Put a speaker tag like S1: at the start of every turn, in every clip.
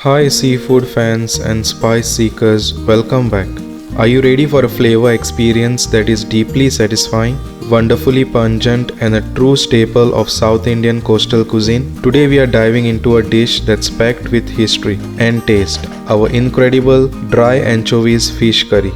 S1: Hi seafood fans and spice seekers, welcome back. Are you ready for a flavor experience that is deeply satisfying, wonderfully pungent and a true staple of South Indian coastal cuisine? Today we are diving into a dish that's packed with history and taste, our incredible dry anchovies fish curry.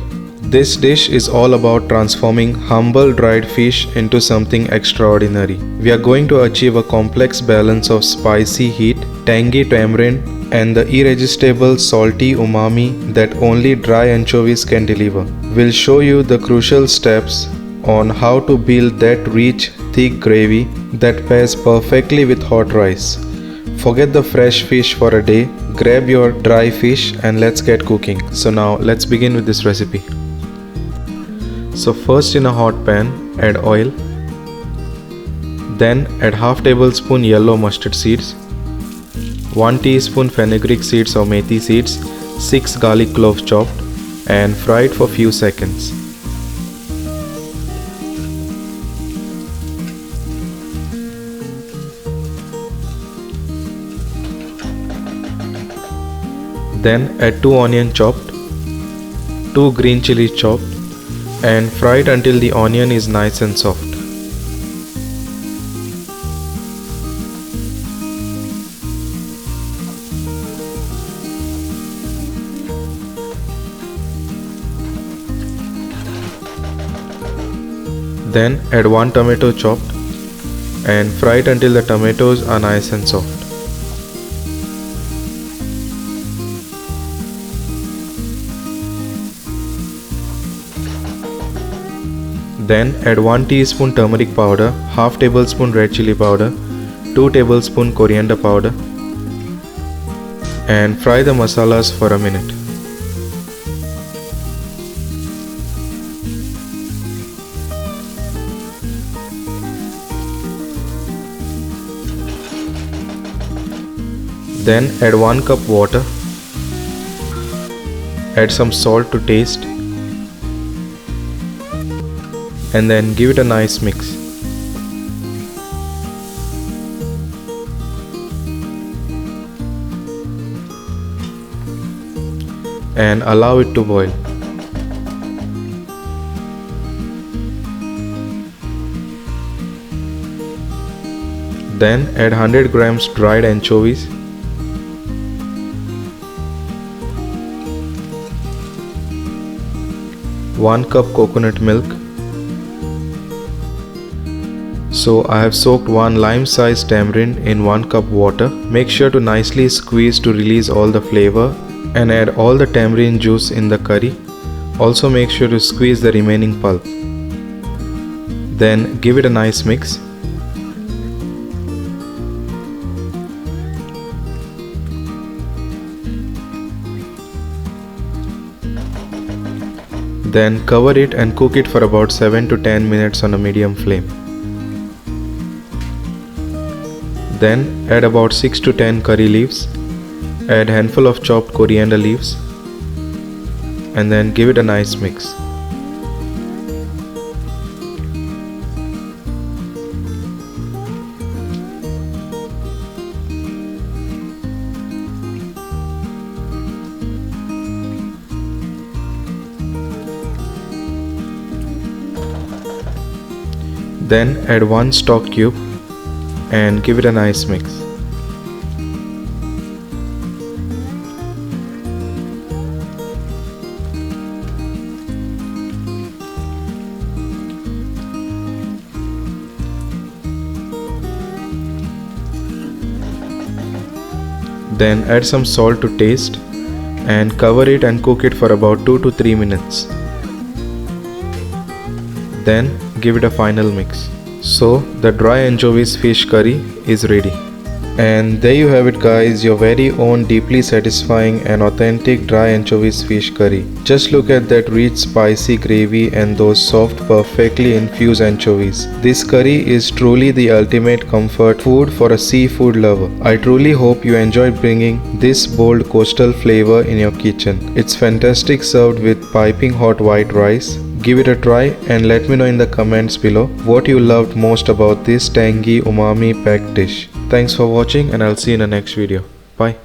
S1: This dish is all about transforming humble dried fish into something extraordinary. We are going to achieve a complex balance of spicy heat, tangy tamarind, and the irresistible salty umami that only dry anchovies can deliver. We'll show you the crucial steps on how to build that rich, thick gravy that pairs perfectly with hot rice. Forget the fresh fish for a day, grab your dry fish and let's get cooking. So now let's begin with this recipe. So first, in a hot pan, add oil, then add half tablespoon yellow mustard seeds, 1 teaspoon fenugreek seeds or methi seeds, 6 garlic cloves chopped, and fry it for few seconds. Then add 2 onion chopped, 2 green chilies chopped, and fry it until the onion is nice and soft. Then add 1 tomato chopped and fry it until the tomatoes are nice and soft. Then add 1 teaspoon turmeric powder, half tablespoon red chili powder, 2 tablespoon coriander powder, and fry the masalas for a minute. Then add 1 cup water, add some salt to taste, and then give it a nice mix. And allow it to boil. Then add 100 grams dried anchovies, one cup coconut milk. So I have soaked 1 lime-sized tamarind in 1 cup water. Make sure to nicely squeeze to release all the flavor and add all the tamarind juice in the curry. Also make sure to squeeze the remaining pulp. Then give it a nice mix. Then cover it and cook it for about 7 to 10 minutes on a medium flame. Then add about 6 to 10 curry leaves, add handful of chopped coriander leaves, and then give it a nice mix. Then add 1 stock cube and give it a nice mix. Then add some salt to taste and cover it and cook it for about 2 to 3 minutes. Then give it a final mix. So the dry anchovies fish curry is ready. And there you have it guys, your very own deeply satisfying and authentic dry anchovies fish curry. Just look at that rich spicy gravy and those soft perfectly infused anchovies. This curry is truly the ultimate comfort food for a seafood lover. I truly hope you enjoyed bringing this bold coastal flavor in your kitchen. It's fantastic served with piping hot white rice. Give it a try and let me know in the comments below what you loved most about this tangy umami packed dish. Thanks for watching and I'll see you in the next video. Bye.